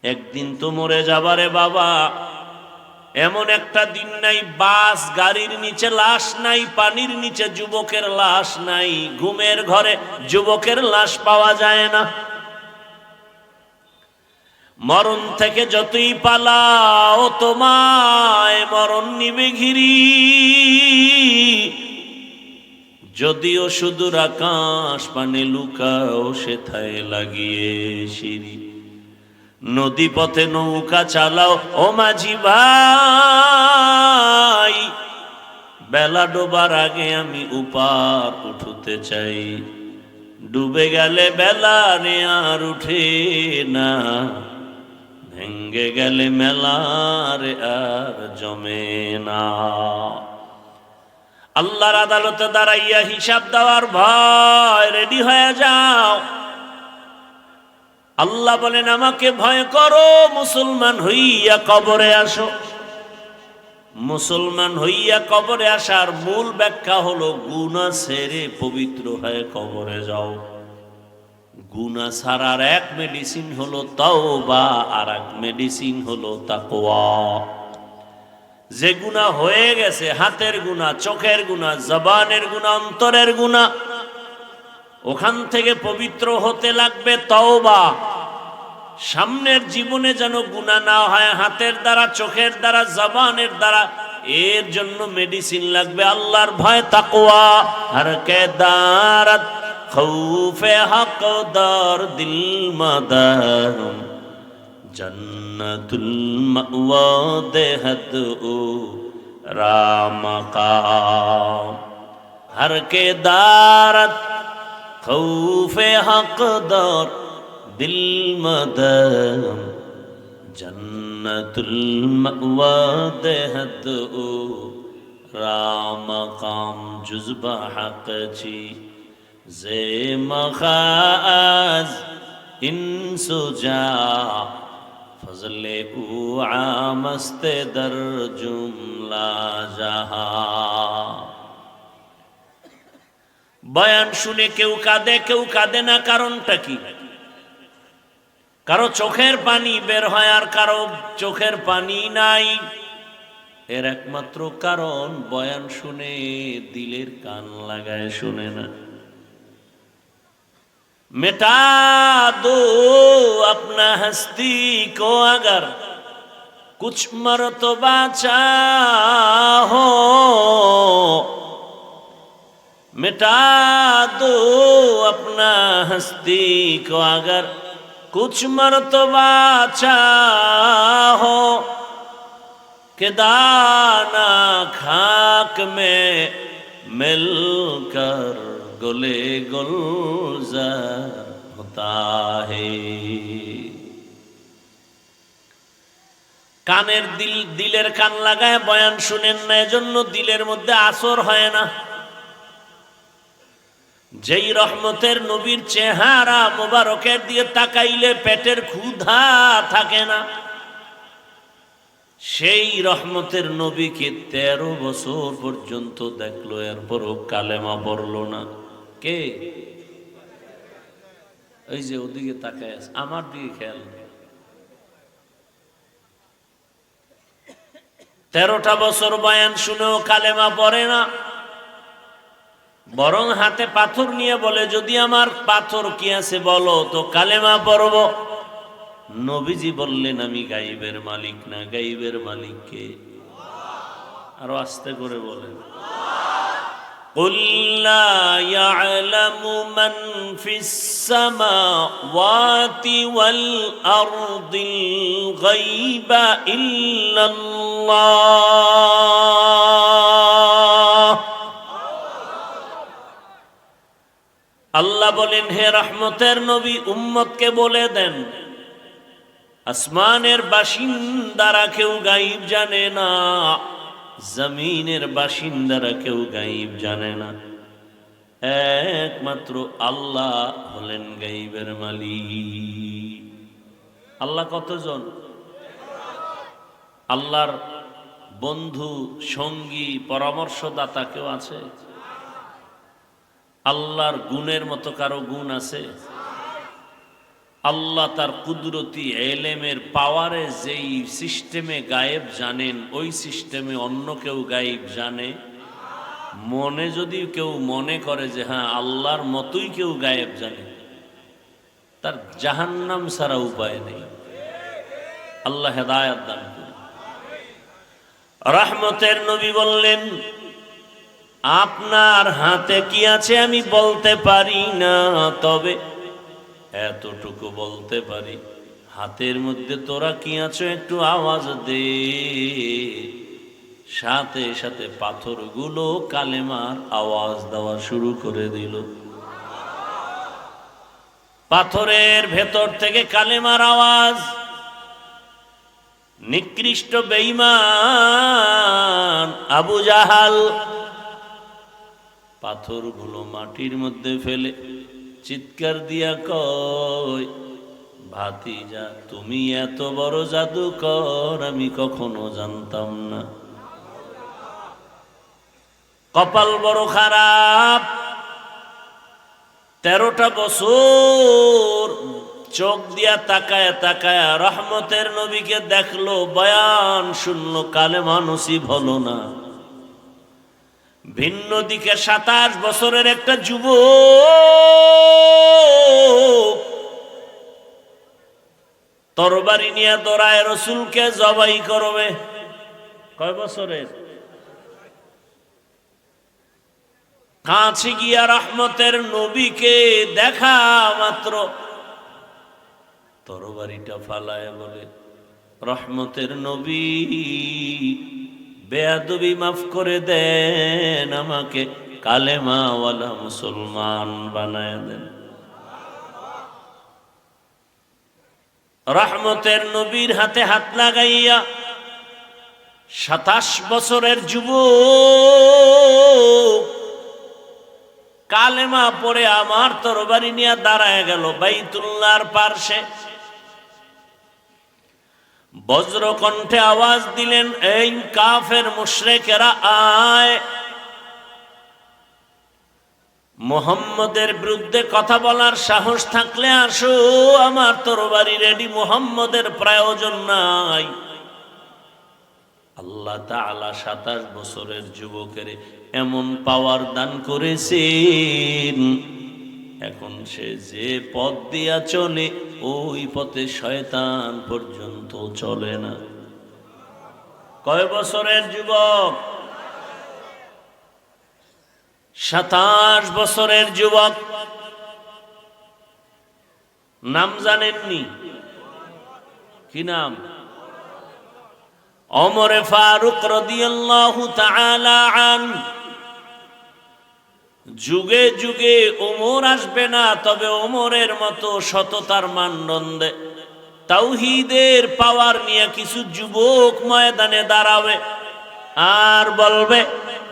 একদিন তো মরে যাবারে বাবা। এমন একটা দিন নাই বাস গাড়ির নিচে লাশ নাই, পানির নিচে যুবকের লাশ নাই, ঘুমের ঘরে যুবকের লাশ পাওয়া যায় না। মরণ থেকে যতই পালাও তোমায় মরণ নিবে ঘিরি। যদিও সুদূর আকাশ পানে লুকাও সেথায় লাগিয়ে সিঁড়ি। নদী পথে নৌকা চালাও ও মাঝি ভাই, বেলা ডোবার আগে আমি উপার উঠতে চাই। ডুবে গেলে বেলা রে আর উঠে না, ভেঙ্গে গেলে মেলা রে আর জমে না। আল্লাহর আদালতে দাঁড়াইয়া হিসাব দেওয়ার ভয়, রেডি হয়ে যাও। আল্লাহ বলেন আমাকে ভয় করো, মুসলমান হইয়া কবরে আসো। মুসলমান হইয়া কবরে আসার মূল ব্যাখ্যা হলো গুনাহ ছেড়ে পবিত্র হয়ে কবরে যাও। গুনাহ ছাড়ার এক মেডিসিন হলো তাওবা, আর এক মেডিসিন হলো তাকওয়া। যে গুনাহ হয়ে গেছে, হাতের গুনাহ, চোখের গুনাহ, জবানের গুনাহ, অন্তরের গুনাহ, ওখান থেকে পবিত্র হতে লাগবে তওবা। সামনের জীবনে যেন গুনাহ না হয় হাতের দ্বারা, চোখের দ্বারা, জবানের দ্বারা। এর জন্য মেডিসিন লাগবে আল্লাহর ভয়, তাকওয়া। হর কে দারত খৌফে হক দর দিল মাদার, জন্নতুল মাওয়া দেহদ ও রামকাম। হর কে দারত খৌফে হক দর দিল মাদার, জন্নতুল মাওয়া দেহদ ও রামকাম। জুজবা হক ছি জে মখাজ ইনসুজা, ফজলে উ আমস্তে দর জুমলা জাহা। বয়ান শুনে কেউ কাঁদে, কেউ কাঁদে না। কারণটা কি? কারো চোখের পানি বের হয় আর কারো চোখের পানি নাই। এর একমাত্র কারণ বয়ান শুনে দিলের কান লাগায় শুনে না। मिटा दो अपना हस्ती को अगर कुछ मर्तबा चाहो, मिटा दो अपना हस्ती को अगर कुछ मर्तबा चाहो, कि दाना खाक में मिलकर गुले गुलजार होता है। কানের দিলের কান লাগায় বয়ান শুনেন না, এজন্য দিলের মধ্যে আসর হয় না। যেই রহমতের নবীর চেহারা মোবারকের দিয়ে তাকাইলে পেটের ক্ষুধা থাকে না, সেই রহমতের নবীকে 13 বছর পর্যন্ত দেখলো, এরপরও কালেমা পড়লো না। কে? ওই যে ওদিকে তাকায় আছে, আমার দিকে খেয়াল। 13টা বছর বয়ান শুনেও কালেমা পড়ে না, বরং হাতে পাথর নিয়ে বলে যদি আমার পাথর কি আছে বলো তো কালেমা পড়ব। নবীজি বললেন আমি গাইবের মালিক না, গাইবের মালিক কে? আরো আস্তে করে বলেন, قل لا يعلم من في السماوات والأرض الغيب إلا الله। আল্লাহ বলেন হে রহমতের নবী উম্মতকে বলে দেন, আসমানের বাসিন্দারা কেউ গায়েব জানে না, জমিনের বাসিন্দারা কেউ গায়েব জানে না, একমাত্র আল্লাহ হলেন গায়েবের মালিক। আল্লাহ কতজন? আল্লাহর বন্ধু, সঙ্গী, পরামর্শদাতা কেউ আছে? আল্লাহর গুণের মতো কারো গুণ আছে? আল্লাহ তার কুদরতি এলেমের পাওয়ারে যেই সিস্টেমে গায়েব জানেন, ওই সিস্টেমে অন্য কেউ গায়েব জানে? মনে যদি কেউ মনে করে যে হ্যাঁ আল্লাহর মতোই কেউ গায়েব জানে, তার জাহান্নাম ছাড়া উপায় নেই। আল্লাহ হেদায়েত দান করুন। রহমতের নবী বললেন, আপনার হাতে কি আছে আমি বলতে পারি না, তবে এতটুকু বলতে পারি, হাতের মধ্যে তোরা কি আছো একটু আওয়াজ দে। সাথে সাথে পাথরগুলো কালেমার আওয়াজ দেওয়া শুরু করে দিল। পাথরের ভেতর থেকে কালেমার আওয়াজ। নিকৃষ্ট বেঈমান আবু জাহাল পাথরগুলো মাটির মধ্যে ফেলে চিৎকার দিয়া কয়, ভাতিজা তুমি এত বড় জাদুকর আমি কখনো জানতাম না। কপাল বড় খারাপ, 13টা বছর চোখ দিয়া তাকায় তাকায় রহমতের নবীকে দেখলো, বয়ান শুনলো, কালেমা নসিব হলো না। ভিন্ন দিকে 27 বছরের একটা যুবক তরবারি নিয়ে দৌড়ায় রসুলকে জবাই করবে। কয় বছরের? কাছে গিয়া রহমতের নবীকে দেখা মাত্র তরবারিটা ফালায় বলে, রহমতের নবী বেয়াদবি মাফ করে দেন, আমাকে কালেমাওয়ালা মুসলমান বানায় দেন। রহমতের নবীর হাতে হাত লাগাইয়া 27 বছরের যুবক কালেমা পড়ে আমার তরবারি নিয়ে দাঁড়ায় গেল বাইতুল্লাহর পার্শ্বে। বজ্র কণ্ঠে আওয়াজ দিলেন, এই কাফের মুশরিকেরা আয়, মুহাম্মদের বিরুদ্ধে কথা বলার সাহস থাকলে আসো, আমার তরবারি রেডি, মুহাম্মদের প্রয়োজন নাই। আল্লাহ তাআলা 27 বছরের যুবকের এমন পাওয়ার দান করেছেন, এখন সে যে পথ দিয়া চলে ওই পথে শয়তান পর্যন্ত চলে না। কয় বছরের যুবক? 27 বছরের যুবক। নাম জানেননি? কি নাম? ওমর ফারুক রাদিয়াল্লাহু তাআলা আনহু। যুগে যুগে ওমর আসবে না, তবে ওমরের মতো সততার মানদণ্ডে তাওহীদের পাওয়ার নিয়ে কিছু যুবক ময়দানে দাঁড়াবে আর বলবে,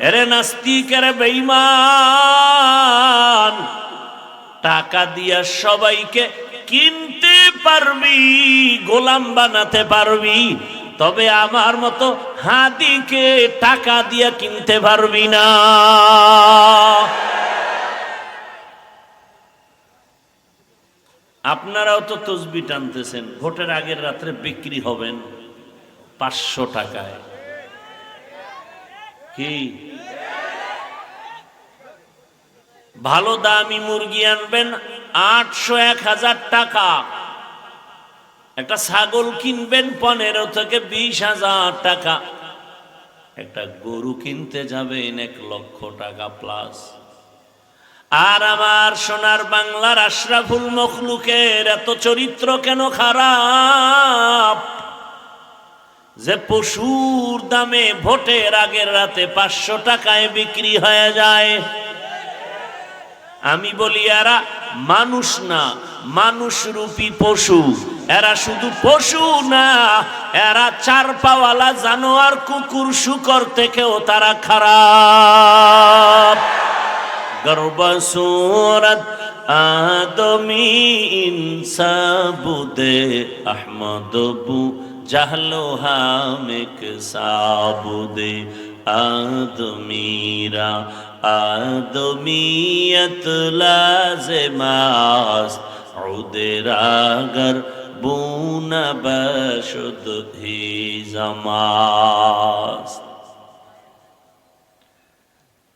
এরে নাস্তিক, এরে বেঈমান, টাকা দিয়া সবাইকে কিনতে পারবি, গোলাম বানাতে পারবি, তবে আমার মতো হাদিকে টাকা দিয়া কিনতে পারবি না। আপনারাও তো তসবিহ টানতেছেন, ভোটের আগের রাত্রে বিক্রি হবেন 500 টাকায়। কি ভালো দামি মুরগি আনবেন 800-1000 টাকা, একটা ছাগল কিনবেন 15 থেকে 20,000 টাকা, একটা গরু কিনতে যাবেন 1 লক্ষ টাকা প্লাস। আর আমার সোনার বাংলার আশরাফুল মখলুকের এত চরিত্র কেন খারাপ যে পশুর দামে ভোটের আগের রাতে 500 টাকায় বিক্রি হয়ে যায়? আমি বলি, এরা মানুষ না, মানুষরূপী পশু। এরা শুধু পশু না, এরা 4 পাওয়ালা জানোয়ার, কুকুর শুকর থেকেও তারা খারাপ। গর্ব সুরত আদমি ইনসাবুদে আহমদবু জাহলো হামেক সাবুদে আদমিরা আদমিয়ত লাজমাস عود اگر بون بشد هیزماست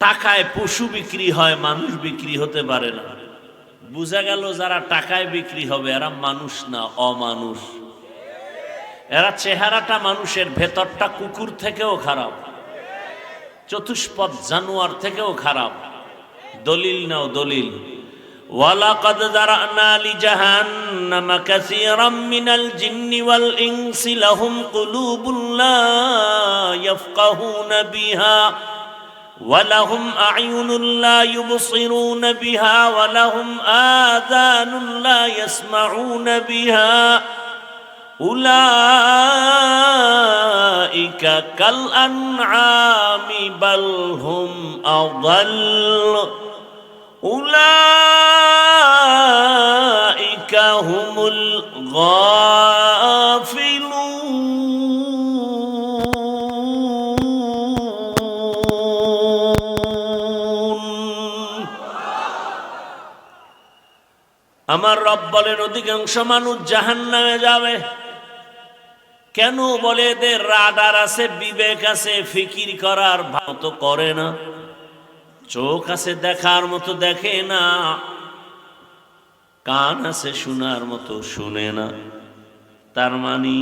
টাকায় পশু বিক্রি হয়, মানুষ বিক্রি হতে পারে না। বুঝা গেল যারা টাকায় বিক্রি হবে এরা মানুষ না, অমানুষ। এরা চেহারাটা মানুষের, ভেতরটা কুকুর থেকেও খারাপ, চতুষ্পদ জানোয়ার থেকেও খারাপ। দলিল নাও, দলিল। ওয়ালাকাদ যারানা লিজাহান্নামা কাসীরাম মিনাল জিন্নি ওয়াল ইনসি লাহুম কুলুবুন লা ইয়াফকাহুনা বিহা ওয়ালাহুম আ'য়ুনুন লা ইউবসিরুনা বিহা ওয়ালাহুম আযানুন লা ইয়াসমাউনা বিহা উলাইকা কাল আনআমি বাল হুম আযাল উলাইকা হুমুল গাফিলুন। আমার রব বলেন অধিকাংশ মানুষ জাহান্নামে যাবে। কেন বলে? এদের রাডার আছে, বিবেক আছে, ফিকির করার মতো করে না, চোখ আছে দেখার মতো দেখে না, কান আছে শোনার মতো শুনে না। তার মানে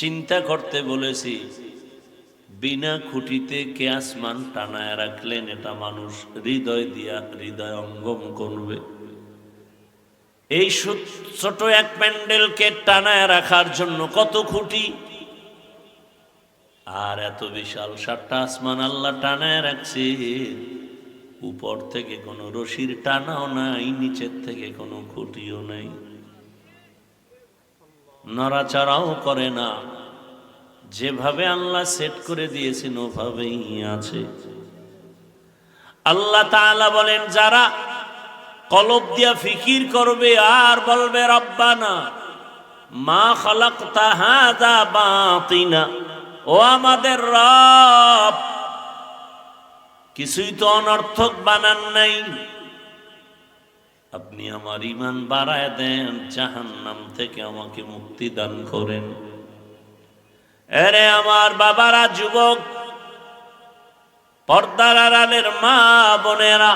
চিন্তা করতে বলেছি, বিনা খুঁটিতে কে আসমান টানায় রাখলেন, এটা মানুষ হৃদয় দিয়া হৃদয় অঙ্গম করবে। এই ছোট এক প্যান্ডেলকে টানায় রাখার জন্য কত খুঁটি, আর এত বিশাল 7টা আসমান আল্লাহ টানায় রাখছে। উপর থেকে কোনো রশির টানাও নাই, নিচের থেকে কোনো খুঁটিও নাই, নড়াচড়াও করে না। যেভাবে আল্লাহ সেট করে দিয়েছেন ওভাবেই আছে। আল্লাহ তাআলা বলেন যারা কলব দিয়া ফিকির করবে আর বলবে রব্বানা মা খালাকতা হাযা বাতিনা, ও আমাদের রব কিছুই তো অনর্থক বানান নাই, আপনি আমার ঈমান বাড়ায় দেন, জাহান্নাম থেকে আমাকে মুক্তি দান করেন। এরে আমার বাবারা, যুবক, পর্দার আড়ালের মা বোনেরা,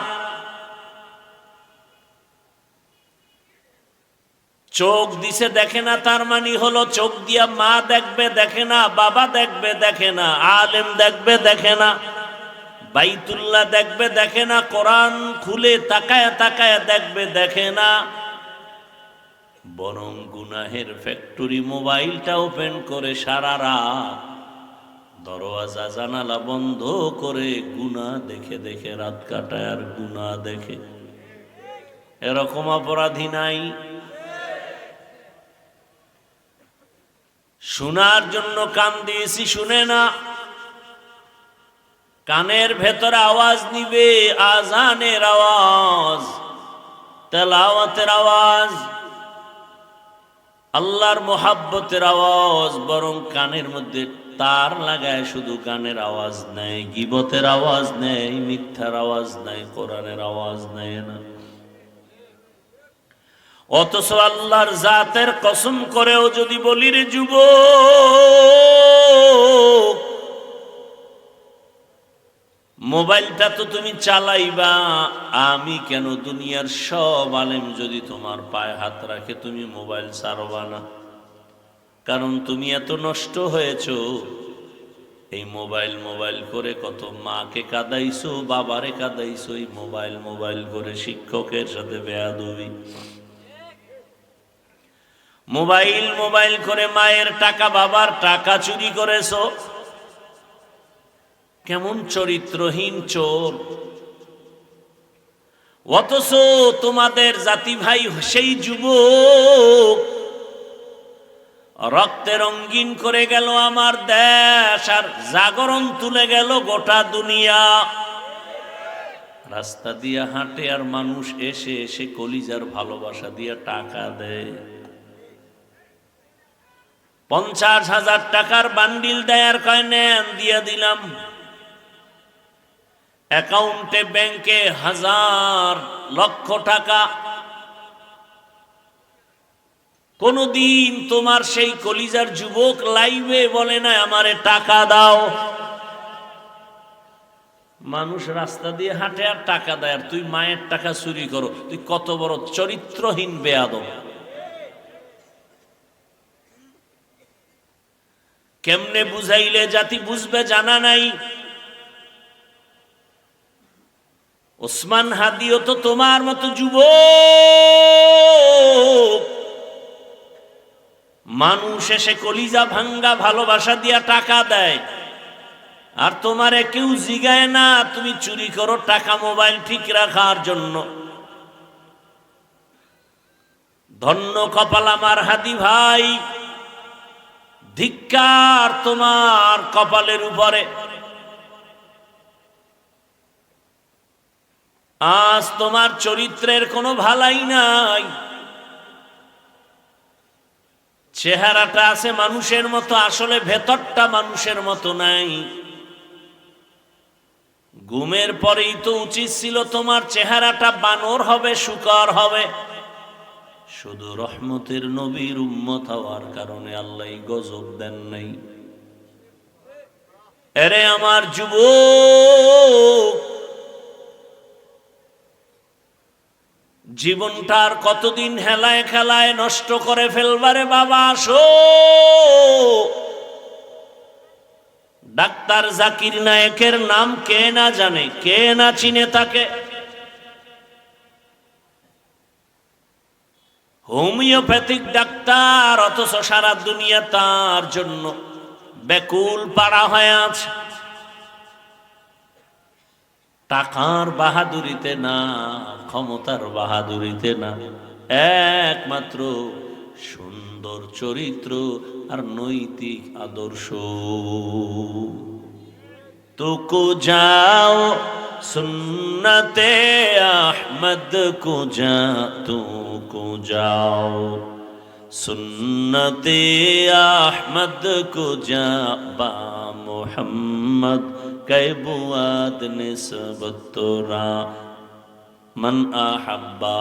চোখ দিছে দেখে না, তার মানে হলো চোখ দিয়া মা দেখবে দেখে না, বাবা দেখবে দেখে না, আলেম দেখবে দেখে না, বাইতুল্লাহ দেখবে দেখে না, কোরআন খুলে তাকায় তাকায় দেখবে দেখে না, বরং গুনাহের ফ্যাক্টরি মোবাইলটা ওপেন করে সারা রাত দরওয়াজা জানালা বন্ধ করে গুনাহ দেখে দেখে রাত কাটায় আর গুনাহ দেখে। এরকম অপরাধী নাই? শোনার জন্য কান দিয়েছি, শুনে না। কানের ভেতরে আওয়াজ নিবে, আজানের আওয়াজ, তেলাওয়াতের আওয়াজ, আল্লাহর মোহাব্বতের আওয়াজ, বরং কানের মধ্যে তার লাগায় শুধু গানের আওয়াজ নেয়, গীবতের আওয়াজ নেয়, মিথ্যার আওয়াজ নেয়, কোরআনের আওয়াজ নেয় না। অথচ আল্লাহর জাতের কসম করেও যদি বলি রে যুবক, মোবাইলটা তো তুমি চালাইবা, আমি কেন দুনিয়ার সব আলেম যদি তোমার পায়ে হাত রাখে তুমি মোবাইল ছাড়বা না? কারণ তুমি এত নষ্ট হয়েছো। এই মোবাইল মোবাইল করে কত মাকে কাঁদাইছো, বাবারে কাঁদাইছো, এই মোবাইল মোবাইল করে শিক্ষকের সাথে বেয়াদবি, মোবাইল মোবাইল করে মায়ের টাকা বাবার টাকা চুরি করেছো। কেমন চরিত্রহীন চোর! অথচ তোমাদের জাতি ভাই সেই যুবক রক্তে রঙিন করে গেল আমার দেশ, আর জাগরণ তুলে গেল গোটা দুনিয়া। রাস্তা দিয়া হাঁটে আর মানুষ এসে এসে কলিজার ভালোবাসা দিয়া টাকা দেয়। 50,000 টাকার বান্ডিল দেয় আর কয় নেন, দিয়া দিলাম। অ্যাকাউন্টে ব্যাংকে 1,000 লক্ষ টাকা, কোনদিন তোমার সেই কলিজার যুবক লাইভে বলে না আমারে টাকা দাও। মানুষ রাস্তা দিয়ে হাঁটে আর টাকা দেয়, আর তুই মায়ের টাকা চুরি করো। তুই কত বড় চরিত্রহীন বেয়াদব। কেমনে বুঝাইলে জাতি বুঝবে জানা নাই। ওসমান হাদিও তো তোমার মতো যুবক। মানুষ এসে কলিজা ভাঙ্গা ভালোবাসা দিয়া টাকা দেয়, আর তোমারে কেউ জিগায় না তুমি চুরি করো টাকা মোবাইল ঠিক রাখার জন্য। ধন্য কপাল আমার হাদি ভাই, ধিক্কার তোমার কপালের উপরে। আজ তোমার চরিত্রের কোনো ভালাই নাই। চেহারাটা আছে মানুষের মতো, আসলে ভেতরটা মানুষের মতো নাই। ঘুমের পরেই তো উচিত ছিল তোমার চেহারাটা বানর হবে, শুকর হবে। শুধু রহমতের নবীর উম্মত হওয়ার কারণে আল্লাহ গজব দেন নাই। এরে আমার যুবক, জীবনটার কতদিন হেলায় খেলায় নষ্ট করে ফেলবারে বাবা। আসো, ডাক্তার জাকির নায়েকের নাম কে না জানে, কে না চিনে তাকে। হোমিওপ্যাথিক ডাক্তার, অথচ সারা দুনিয়া তার জন্য ব্যাকুল পাড়া হয়ে আছে। টাকার বাহাদুরিতে না, ক্ষমতার বাহাদুরিতে না, একমাত্র সুন্দর চরিত্র আর নৈতিক আদর্শ। তুকু যাও সুন্নতে আহমদ কো যা, তুকু যাও সুন্নতে আহমদ কো যা, বা মোহাম্মদ कैबुआद निस्बत तोरा। मन अहब्बा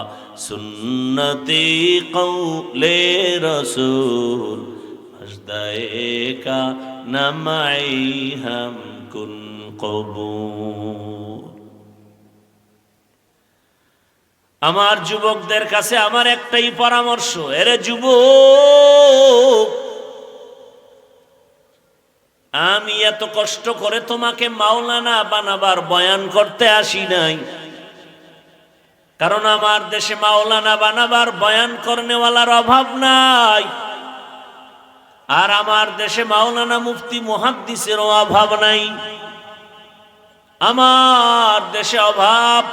सुन्नती कौले रसूल, मजदाए का नमाई हम कुन कबूल। আমার যুবকদের কাছে আমার একটাই পরামর্শ, এরে যুবক, আমি এত কষ্ট করে তোমাকে মাওলানা বানাবার বয়ান করতে আসি নাই। কারণ আমার দেশে মাওলানা বানাবার বয়ান করনেওয়ালার অভাব নাই, আর আমার দেশে মাওলানা মুফতি মুহাদ্দিসেরও অভাব নাই। আমার দেশে অভাব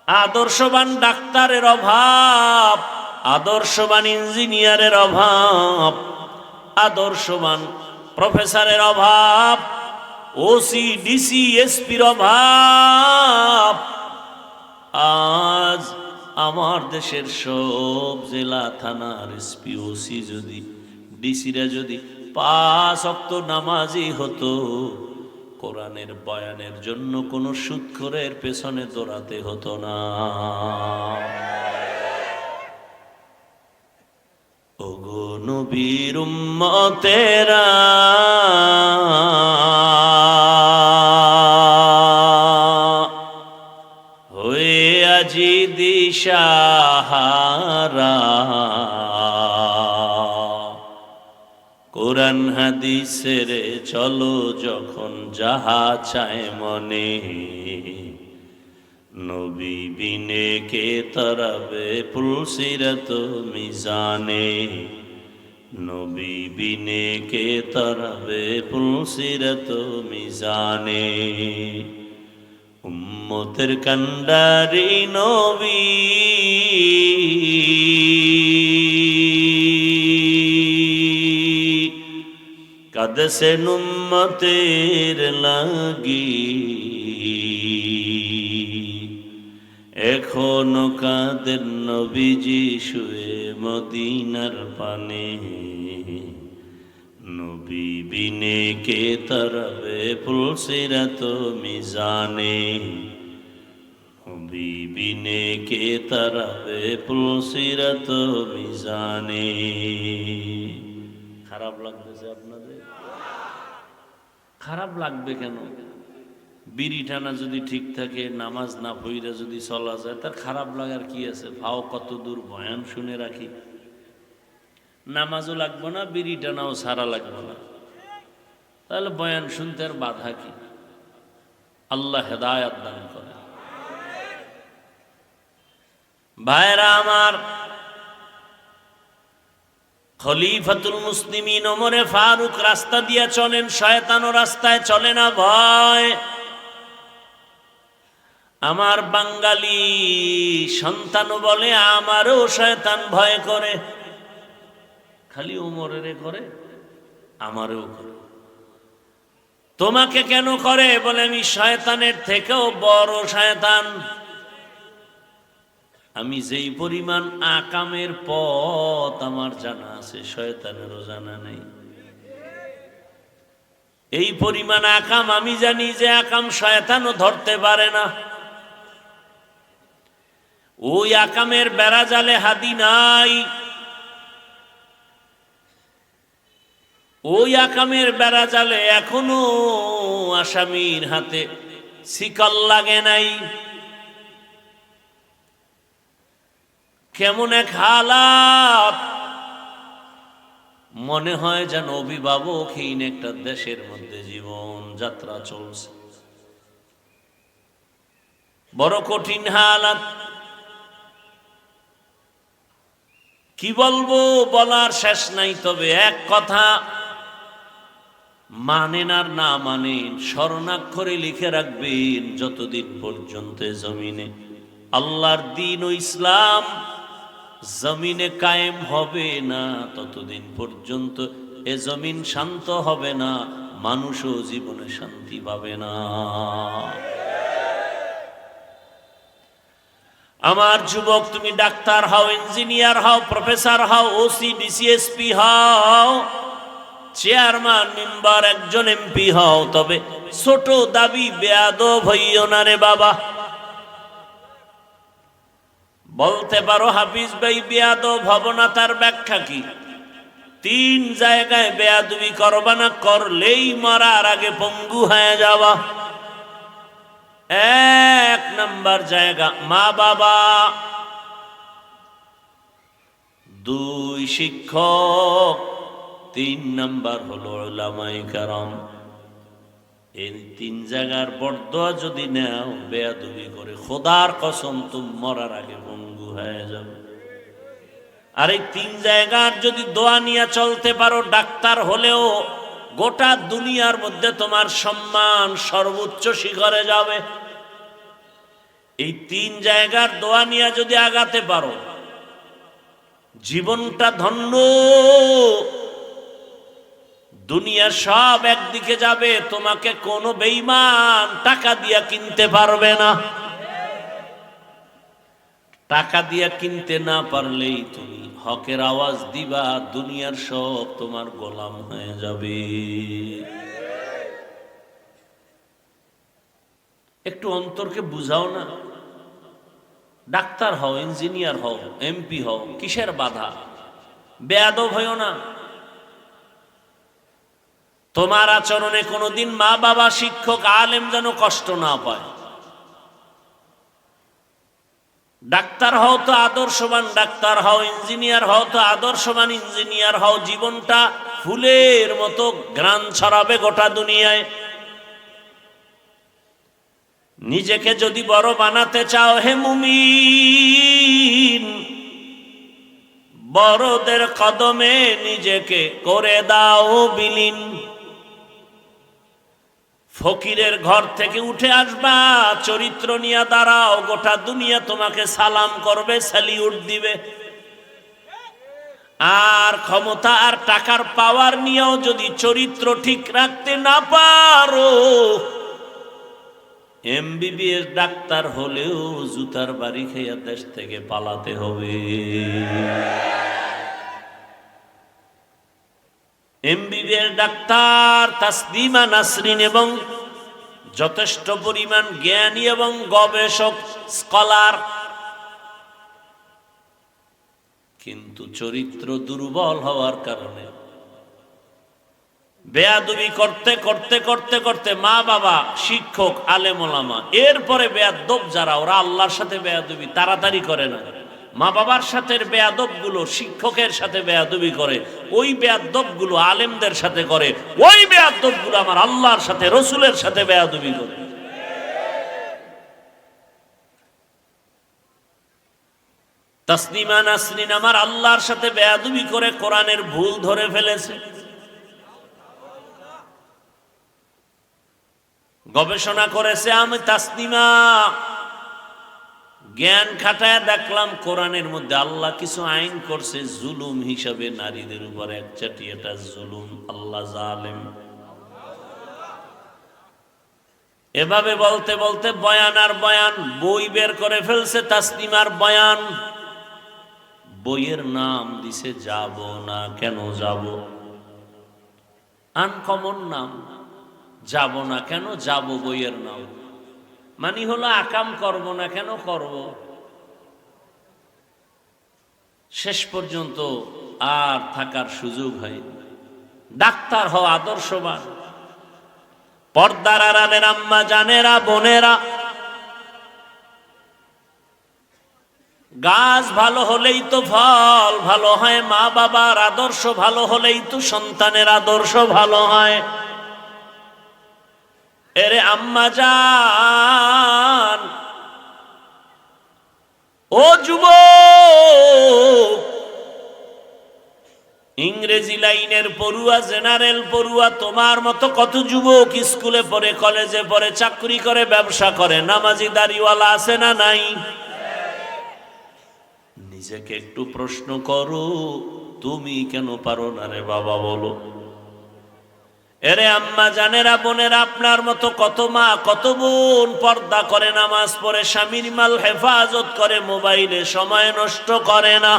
আদর্শবান ডাক্তারের অভাব, আদর্শবান ইঞ্জিনিয়ারের অভাব, আদর্শবান প্রফেসরের অভাব, ওসি ডিসি এসপির অভাব। আজ আমার দেশের সব জেলা থানার এসপি ওসি যদি, ডিসিরা যদি 5 ওয়াক্ত নামাজি হতো, কোরআনের বয়ানের জন্য কোন সুদখোরের পেছনে দৌড়াতে হতো না। ওগো নবীর উম্মতেরা, হয়ে আজি দিশাহারা, কোরআন হাদিসের চলো যখন যাহা চায় মনে, নবী বিনে কে তরাবে পুলসিরত মিজানে, নবী বিনে কে তরাবে পুলসিরত মিজানে। উম্মতের কান্ডারি নবী, কাঁদছেন উম্মতের লাগি, এখনো কাঁদেন নবীজি শুয়ে মদিনার পানে, নবী বিনে কে তরাবে পুলসিরাত মিজানে, বিবিনে কে তরবে পুলসিরত মিজানে। খারাপ লাগতেছে আপনাদের? খারাপ লাগবে কেন? বিড়ি টানা যদি ঠিক থাকে, নামাজ না পইরা যদি চলা যায়, তার খারাপ লাগার কি আছে? ভাও কত দূর বয়ান শুনে রাখি, নামাজও লাগবে না, বিড়ি টানাও সারা লাগবে না, তাহলে বয়ান শুনতে আর বাধা কি? আল্লাহ হেদায়াত দান করে। ভাইরা আমার, খলিফাতুল মুসলিমিন ওমরে ফারুক রাস্তা দিয়ে চলেন, শয়তানও রাস্তায় চলে না ভয়। আমার বাঙালি সন্তানও বলে আমারও শয়তান ভয় করে, খালি ওমরের করে, আমারও করে। তোমাকে কেন করে? বলে আমি শয়তানের থেকেও বড় শয়তান। আমি যেই পরিমাণ আকামের পথ আমার জানা আছে, শয়তানেরও জানা নেই। এই পরিমাণ আকাম আমি জানি যে আকাম শয়তানও ধরতে পারে না। ওই আকামের বেড়া জালে হাদি নাই, ওই আকামের বেড়া জালে এখনো আসামির হাতে শিকল লাগে নাই। কেমন এক হালাত, মনে হয় যেন অভিভাবকহীন একটা দেশের মধ্যে জীবন যাত্রা চলছে। বড় কঠিন হালাত, কি বলবো বলার শেষ নাই। তবে এক কথা, মানেন আর না মানেন, স্বর্ণাক্ষরে লিখে রাখবেন, যতদিন পর্যন্ত জমিনে আল্লাহর দ্বীন ও ইসলাম জমিনে কায়েম হবে না, ততদিন পর্যন্ত এ জমিন শান্ত হবে না, মানুষও জীবনে শান্তি পাবে না। আমার যুবক, তুমি ডাক্তার হও, ইঞ্জিনিয়ার হও, প্রফেসর হও, ওসি, ডিসিএসপি হও, চেয়ারম্যান, মেম্বার, একজন এমপি হও, তবে ছোট দাবি বেয়াদব হইও না রে বাবা। বলতে পারো হাফিজ ভাই বেয়াদব হব না, তার ব্যাখ্যা কি? 3 জায়গায় বেয়াদবি করবা না, করলেই মরার আগে পঙ্গু হয়ে যাওয়া। 1 নাম্বার জায়গা মা বাবা, 2 শিক্ষক, 3 নাম্বার হলো উলামায়ে কেরাম। এই 3 জায়গার বরদোয়া যদি নাও, বেয়াদবি করে খোদার কসম তুমি মরার আগে পঙ্গু হয়ে যাবে। আর এই 3 জায়গার যদি দোয়া নিয়ে চলতে পারো, ডাক্তার হলেও গোটা দুনিয়ার মধ্যে তোমার সম্মান সর্বোচ্চ শিখরে যাবে। এই 3 জায়গার দোয়া নিয়ে যদি আগাতে পারো, জীবনটা ধন্য। দুনিয়ার সব একদিকে যাবে, তোমাকে কোনো বেঈমান টাকা দিয়া কিনতে পারবে না। টাকা দিয়া কিনতে না পারলেই তুমি হকের আওয়াজ দিবা, দুনিয়ার সব তোমার গোলাম হয়ে যাবে। একটু অন্তরকে বুঝাও না। ডাক্তার হও, ইঞ্জিনিয়ার হও, এমপি হও, কিসের বাধা? বেয়াদব হইও না। তোমার আচরণে কোনোদিন মা বাবা, শিক্ষক, আলেম যেন কষ্ট না পায়। ডাক্তার হও তো আদর্শবান ডাক্তার হও, ইঞ্জিনিয়ার হও তো আদর্শবান ইঞ্জিনিয়ার হও। জীবনটা ফুলের মতো ঘ্রাণ ছড়াবে গোটা দুনিয়ায়। নিজেকে যদি বড় বানাতে চাও হে মুমিন, বড়দের কদমে নিজেকে করে দাও বিলীন। ফকিরের ঘর থেকে উঠে আসবা, চরিত্র নিয়ে দাঁড়াও, গোটা দুনিয়া তোমাকে সালাম করবে, স্যালিউট দিবে। আর ক্ষমতা আর টাকার পাওয়ার নিয়েও যদি চরিত্র ঠিক রাখতে না পারো, এমবিবিএস ডাক্তার হলেও জুতার বাড়ি খেয়ে দেশ থেকে পালাতে হবে। এমবিবিএস ডাক্তার তাসলিমা নাসরিন এবং যথেষ্ট পরিমাণ জ্ঞানী এবং গবেষক, স্কলার, কিন্তু চরিত্র দুর্বল হওয়ার কারণে বেয়াদবি করতে করতে করতে করতে মা বাবা, শিক্ষক, আলেম ওলামা, এরপরে বেয়াদব যারা, ওরা আল্লাহর সাথে বেয়াদবি তাড়াতাড়ি করে না। মা বাবার সাথে বেয়াদব গুলো শিক্ষকের সাথে বেয়াদবি করে, ওই বেয়াদব গুলো আলেমদের সাথে করে, ওই বেয়াদব গুলো আমার আল্লাহর সাথে, রসুলের সাথে বেয়াদবি করে। তাসনিমা নাসরিন আমার আল্লাহর সাথে বেয়াদবি করে কোরআনের ভুল ধরে ফেলেছে। গবেষণা করেছে আমি তাসনিমা, জ্ঞান খাটায় দেখলাম কোরআনের মধ্যে আল্লাহ কিছু আইন করছে জুলুম হিসাবে, নারীদের উপর একচাটি, এটা জুলুম, আল্লাহ জালেম। এভাবে বলতে বলতে বয়ান আর বয়ান, বই বের করে ফেলছে তাসনিমার বয়ান। বইয়ের নাম দিছে যাব না কেন যাব, আনকমন নাম, যাব না কেন যাব, বইয়ের নাম মানে হলো আকাম করব না কেন করব। শেষ পর্যন্ত আর থাকার সুযোগ হয়নি। ডাক্তার হও আদর্শবান, পর্দার আড়ালের আম্মা জানেরা, বোনেরা, গাছ ভালো হলেই তো ফল ভালো হয়, মা বাবার আদর্শ ভালো হলেই তো সন্তানের আদর্শ ভালো হয়। এরে আম্মা জান, ও যুবক, ইংরেজি লাইনের পড়ুয়া, জেনারেল পড়ুয়া, তোমার মতো কত যুবক স্কুলে পড়ে, কলেজে পড়ে, চাকরি করে, ব্যবসা করে, নামাজি দাড়িওয়ালা আছে না নাই? নিজেকে একটু প্রশ্ন করো, তুমি কেন পারো না রে বাবা, বলো। এরে আম্মা জানেরা, বোনেরা, আপনার মতো কত মা, কত বোন পর্দা করে, নামাজ পড়ে, স্বামীর মাল হেফাজত করে, মোবাইলে সময় নষ্ট করে না।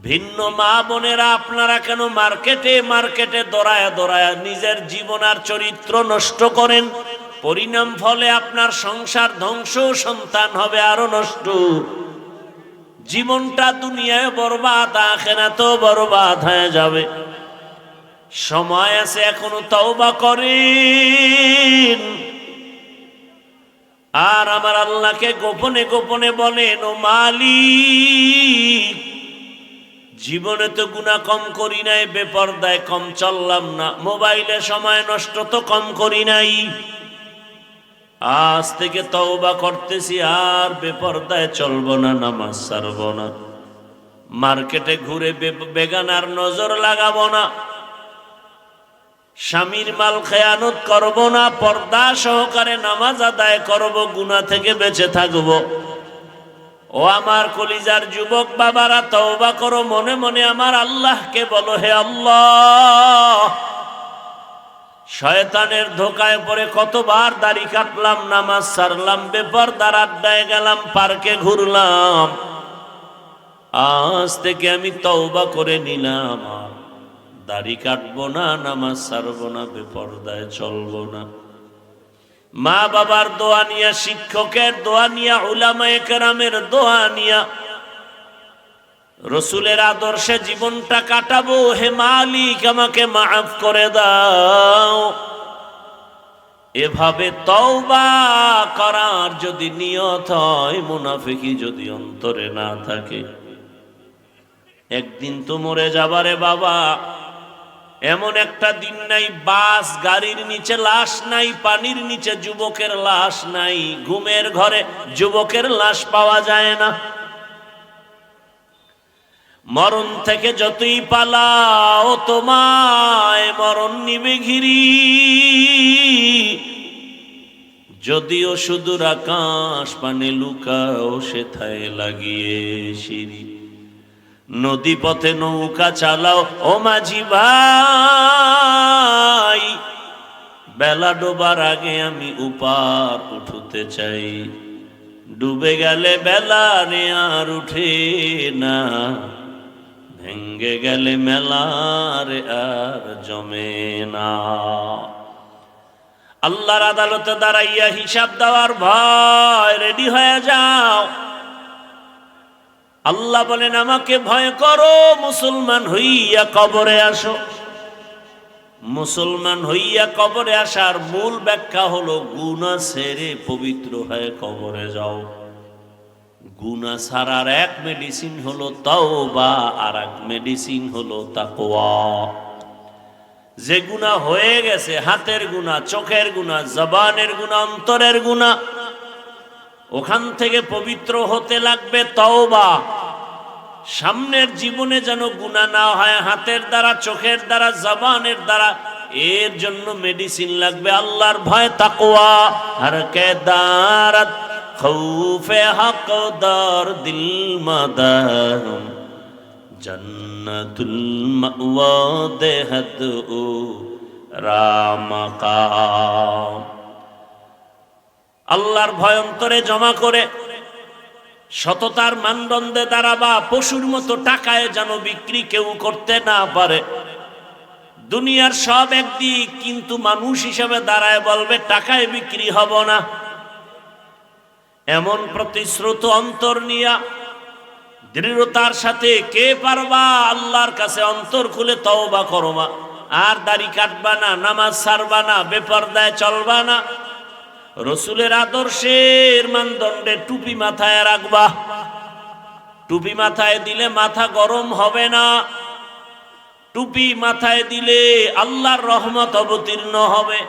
ভিন্ন মা বোনেরা আপনারা কেন মার্কেটে মার্কেটে দৌড়ায়া দৌড়ায়া নিজের জীবন আর চরিত্র নষ্ট করেন? পরিণাম ফলে আপনার সংসার ধ্বংস, সন্তান হবে আরো নষ্ট, জীবনটা দুনিয়ায় বরবাদ, আখিরাতেও বরবাদ হয়ে যাবে। সময় আছে এখনো, তওবা করেন। আর আমার আল্লাহকে গোপনে গোপনে বলেন, ও মালিক, জীবনে তো গুনাহ কম করি নাই, বেপরদায় কম চললাম না, মোবাইলে সময় নষ্ট তো কম করি নাই, আজ থেকে তওবা করতেছি, আর বেপরদায় চলবো না, নামাজ ছাড়বো না, মার্কেটে ঘুরে বেগানার নজর লাগাবো না, স্বামীর মাল খেয়ানত করব না, পর্দা সহকারে নামাজ আদায় করব, গুনাহ থেকে বেঁচে থাকব। ও আমার কলিজার যুবক বাবারা, তওবা করো, মনে মনে আমার আল্লাহকে বলো, হে আল্লাহ, শয়তানের ধোকায় পড়ে কতবার দাড়ি কাটলাম, নামাজ ছাড়লাম, বেপরদার আড্ডায় গেলাম, পার্কে ঘুরলাম, আজ থেকে আমি তওবা করে নিলাম, দাড়ি কাটবো না, নামাজ ছাড়বো না, বেপরদায় চলবো না। মা বাবার দোয়া নিয়া, শিক্ষকের দোয়া নিয়া, উলামায়ে কেরামের দোয়া নিয়া, রসুলের আদর্শে জীবনটা কাটাবো। হে মালিক, আমাকে মাফ করে দাও। এভাবে তওবা করার যদি নিয়ত হয়, মুনাফিকি যদি অন্তরে না থাকে, একদিন তো মরে যাবারে বাবা। এমন একটা দিন নাই, বাস গাড়ির নিচে লাশ নাই, পানির নিচে যুবকের লাশ নাই, ঘুমের ঘরে যুবকের লাশ পাওয়া যায় না। মরণ থেকে যতই পালাও, তোমায় মরণ নিবে ঘিরি, যদিও সুদূর আকাশ পানে লুকাও, সেথায় লাগিয়ে সিঁড়ি। নদী পথে নৌকা চালাও ও মাঝি ভাই, বেলা ডোবার আগে আমি উপার উঠতে চাই, ডুবে গেলে বেলা রে আর উঠে না, ভেঙ্গে গেলে মেলা রে আর জমে না। আল্লাহর আদালতে দাঁড়াইয়া হিসাব দেওয়ার ভয়, রেডি হয়ে যাও। আল্লাহ বলেন আমাকে ভয় করো, মুসলমান হইয়া কবরে আসো। মুসলমান হইয়া কবরে আসার মূল ব্যাখ্যা হলো গুনাহ ছেড়ে পবিত্র হয়ে কবরে যাও। গুনাহ ছাড়ার এক মেডিসিন হলো তাওবা, আর এক মেডিসিন হলো তাকওয়া। যে গুনাহ হয়ে গেছে, হাতের গুনাহ, চোখের গুনাহ, জবানের গুনাহ, অন্তরের গুনাহ, ওখান থেকে পবিত্র হতে লাগবে তাওবা। সামনের জীবনে যেন গুনাহ না হয় হাতের দ্বারা, চোখের দ্বারা, জবানের দ্বারা। এর জন্য মেডিসিন লাগবে আল্লাহর ভয়, তাকওয়া। হর কে দারাত খৌফে হকদার দিল মাদার, জান্নাতুল মাওয়া দেহদ ও রামাকাম। আল্লাহর ভয় অন্তরে জমা করে সততার মানদণ্ডে দাঁড়াবা। পশুর মতো টাকায় যেন বিক্রি কেউ করতে না পারে। দুনিয়ার সব একদিক, কিন্তু মানুষ হিসেবে দাঁড়ায় বলবে টাকায় বিক্রি হব না। এমন প্রতিশ্রুত অন্তর নিয়া দৃঢ়তার সাথে কে পারবা আল্লাহর কাছে অন্তর খুলে তওবা করবা। আর দাড়ি কাটবা না, নামাজ ছাড়বা না, বেপরদায় চলবা না, রসুলের আদর্শের মানদণ্ডে টুপি মাথায় রাখবা। টুপি মাথায় দিলে মাথা গরম হবে না। টুপি মাথায় দিলে আল্লাহর রহমত অবতীর্ণ হবে,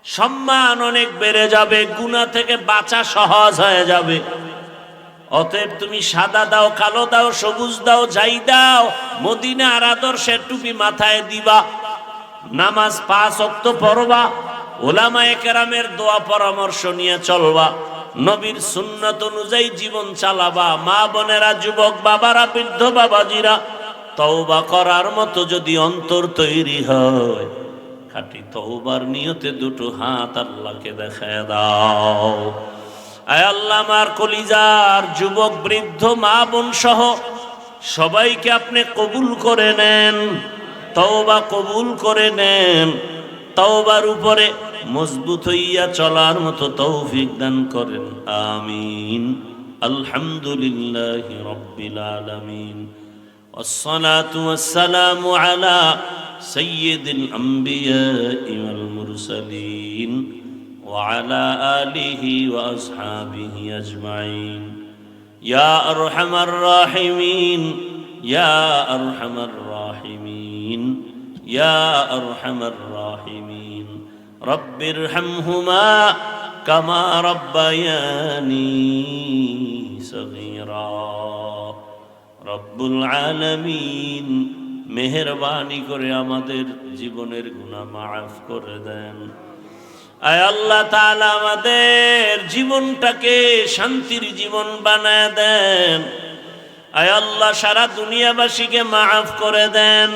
সম্মান অনেক বেড়ে যাবে, গুনাহ থেকে বাঁচা সহজ হয়ে যাবে। অতএব তুমি সাদা দাও, কালো দাও, সবুজ দাও, যাই দাও, মদিনার আদর্শের টুপি মাথায় দিবা। নামাজ 5 ওয়াক্ত পড়বা, ওলামায়ে কেরামের দোয়া পরামর্শ নিয়ে চলবা, নবীর সুন্নাত অনুযায়ী জীবন চালাবা। মা বোনেরা, যুবক বাবারা, বৃদ্ধ বাবাজিরা, তওবা করার মতো যদি অন্তর তৈরি হয়, খাঁটি তওবার নিয়তে দুটো হাত আল্লাহকে দেখায় দাও। আয় আল্লাহ, আমার কলিজার যুবক বৃদ্ধ মা বোন সহ সবাইকে আপনি কবুল করে নেন, তওবা কবুল করে নেন। তওবার উপরে মজবুত হইয়া চলার মতো তৌফিক দান করেন, আমিন। আলহামদুলিল্লাহি রাব্বিল আলামিন, والصلاة والسلام على سيد الأنبياء والمرسلين وعلى آله وأصحابه أجمعين. يا أرحم الراحمين، يا أرحم الراحمين، يا أرحم الراحمين. رب ارحمهما كما ربياني صغيرا. রব্বুল আলামিন মেহেরবানি করে আমাদের জীবনের গুনাহ মাফ করে দেন। আয় আল্লাহ তাআলা আমাদের জীবনটাকে শান্তির জীবন বানায় দেন। আয় আল্লাহ সারা দুনিয়াবাসীকে মাফ করে দেন।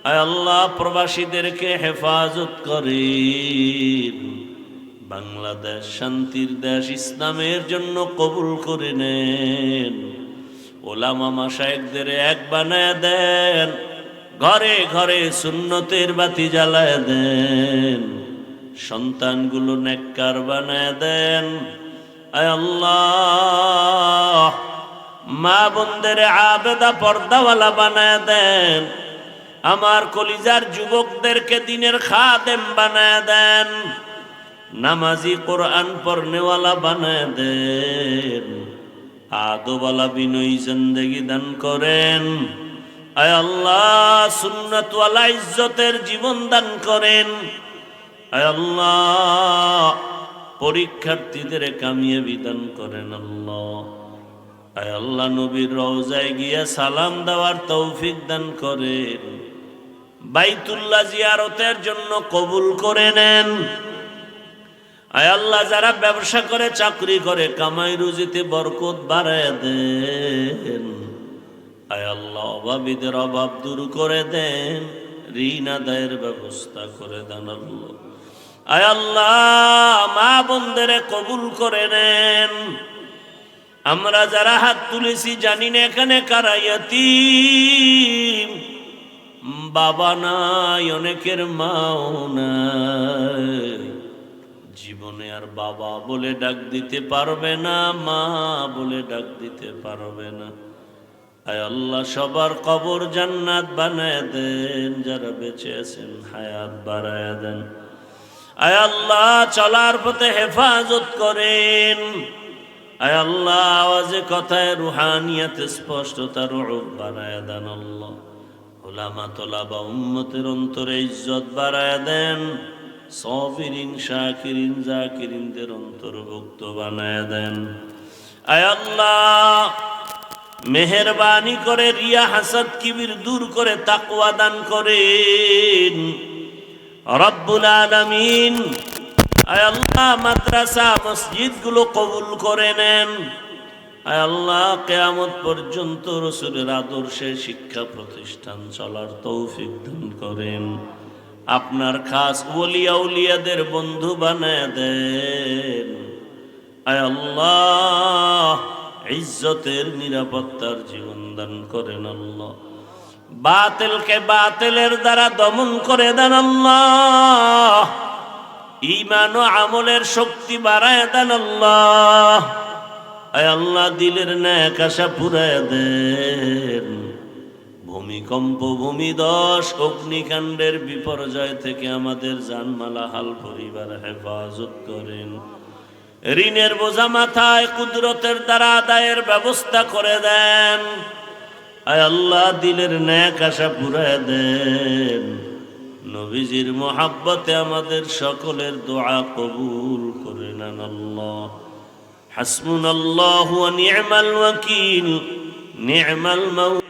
আয় আল্লাহ প্রবাসীদেরকে হেফাজত করেন। বাংলাদেশ শান্তির দেশ, ইসলামের জন্য কবুল করে নেন। ওলামা মাশায়েখদের এক বানায় দেন, ঘরে ঘরে সুন্নতের বাতি জ্বালায় দেন, সন্তানগুলো নেককার বানায় দেন। আয় আল্লাহ মা বোনদের আবেদা পর্দাওয়ালা বানায় দেন। আমার কলিজার যুবকদেরকে দিনের খাদেম বানায় দেন, নামাজি কোরআন পড়নেওয়ালা বানায় দেন, আদবওয়ালা বিনয়ী জিন্দেগি দান করেন। আয় আল্লাহ সুন্নাতওয়ালা ইজ্জতের জীবন দান করেন। আয় আল্লাহ পরীক্ষার্থীদের কামিয়াবি দান করেন। আল্লাহ আয় আল্লাহ নবীর রওজায় গিয়া সালাম দেওয়ার তৌফিক দান করেন। বাইতুল্লাহ জিয়ারতের জন্য কবুল করে নেন। আয় আল্লাহ যারা ব্যবসা করে, চাকরি করে, কামাই রুজিতে বরকত বাড়ায় দেন। আয় আল্লাহ অভাবীদের অভাব দূর করে দেন, ঋণ আদায়ের ব্যবস্থা করে দেন। আল্লাহ আয় আল্লাহ মা বোনদের কবুল করে নেন। আমরা যারা হাত তুলেছি জানি না এখানে কারা ইয়াতীম, বাবা নাই, অনেকের মাও নাই, জীবনে আর বাবা বলে ডাক দিতে পারবে না, মা বলে ডাক দিতে পারবে না। আয় আল্লাহ সবার কবর জান্নাত বানায় দেন, যারা বেঁচে আছেন হায়াত বাড়ায় দেন। আয় আল্লাহ চলার পথে হেফাজত করেন। আয় আল্লাহ আওয়াজে কথায় রুহানিয়াতে স্পষ্টতার রূপ বাড়ায় দেন। আল্লাহ উলামা তোলাবা উম্মতের অন্তরে ইজ্জত বাড়ায় দেন। সাবিরিন শাকিরিন জাকিরিনদের অন্তর্ভুক্ত বানায় দেন। আয় আল্লাহ মেহেরবানি করে রিয়া হাসাদ কিবির দূর করে তাকওয়া দান করেন রব্বুল আলামিন। আয় আল্লাহ মাদ্রাসা মসজিদ গুলো কবুল করে নেন। আয় আল্লাহ কিয়ামত পর্যন্ত রাসূলের আদর্শে শিক্ষা প্রতিষ্ঠান চলার তৌফিক দান করেন। আপনার খাস ওলি আউলিয়াদের বন্ধু বানায় দেন। আয় আল্লাহ ইজ্জতের নিরাপত্তার জীবন দান করেন। আল্লাহ বাতিলকে বাতিলের দ্বারা দমন করে দেন। আল্লাহ ঈমান ও আমলের শক্তি বাড়ায় দেন। আল্লাহ আয় আল্লাহ দিলের নেক আশা পুরায় দেন। ভূমিকম্প ভূমিধস অগ্নিকাণ্ডের বিপর্যয় থেকে আমাদের জানমালা হাল পরিবার হেফাজত করেন। ঋণের বোঝা মাথায় কুদরতের দ্বারা আদায়ের ব্যবস্থা করে দেন। আয় আল্লাহ দিলের নেক আশা পুরায় দেন। নবীজির মোহাব্বতে আমাদের সকলের দোয়া কবুল করে নেন। আল্লাহ হাসবুনাল্লাহু ওয়া নি'মাল ওয়াকিল, নি'মাল মাওলা।